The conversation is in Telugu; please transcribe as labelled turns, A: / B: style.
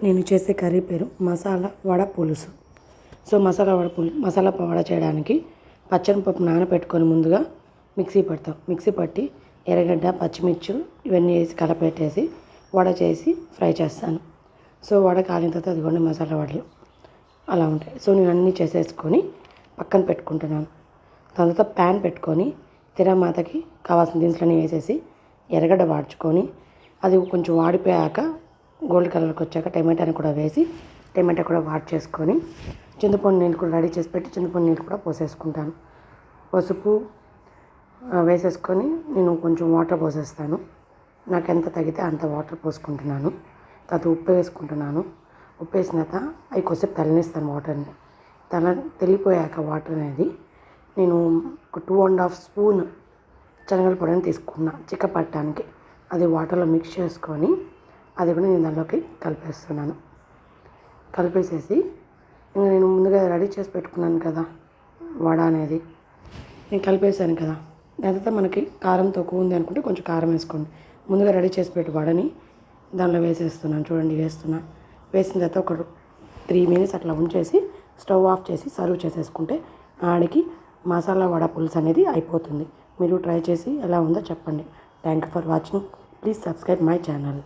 A: నేను చేసే కర్రీ పేరు మసాలా వడ పులుసు. సో మసాలా వడ చేయడానికి పచ్చనిపప్పు నానబెట్టుకొని ముందుగా మిక్సీ పట్టి ఎర్రగడ్డ పచ్చిమిర్చి ఇవన్నీ వేసి కలపెట్టేసి వడ చేసి ఫ్రై చేస్తాను. సో వడ కాలిన తర్వాత అదిగోండి మసాలా వడలు అలా ఉంటాయి. సో నేను అన్నీ చేసేసుకొని పక్కన పెట్టుకుంటున్నాను. తర్వాత ప్యాన్ పెట్టుకొని తిరమాతకి కావాల్సిన దినుసులన్నీ వేసేసి ఎర్రగడ్డ వాడ్చుకొని అది కొంచెం వాడిపోయాక గోల్డ్ కలర్కి వచ్చాక టమాటాని కూడా వేసి టమాటా కూడా చేసుకొని చింతపండు నీళ్ళు కూడా రెడీ చేసి పెట్టి చింతపండు నీళ్ళు కూడా పోసేసుకుంటాను. పసుపు వేసేసుకొని నేను కొంచెం వాటర్ పోసేస్తాను. నాకు ఎంత తగ్గితే అంత వాటర్ పోసుకుంటున్నాను. తర్వాత ఉప్పు వేసుకుంటున్నాను. ఉప్పు వేసిన తర్వాత అవి కొద్దిసేపు తెల్లనిస్తాను వాటర్ని. తెల్లిపోయాక వాటర్ అనేది నేను ఒక 2.5 స్పూన్ శనగల పొడిని తీసుకున్నా చిక్కపట్టడానికి. అది వాటర్లో మిక్స్ చేసుకొని అది కూడా నేను దానిలోకి కలిపేసేసి ఇంకా నేను ముందుగా రెడీ చేసి పెట్టుకున్నాను కదా వడ అనేది నేను కలిపేసాను కదా. దాని తర్వాత మనకి కారం తక్కువ ఉంది అనుకుంటే కొంచెం కారం వేసుకోండి. ముందుగా రెడీ చేసి పెట్టి వడని దానిలో వేసేస్తున్నాను. చూడండి వేసిన తర్వాత ఒక 3 minutes అట్లా ఉంచేసి స్టవ్ ఆఫ్ చేసి సర్వ్ చేసేసుకుంటే ఆడికి మసాలా వడ పులుసు అనేది అయిపోతుంది. మీరు ట్రై చేసి ఎలా ఉందో చెప్పండి. Thank you for watching. Please subscribe my channel.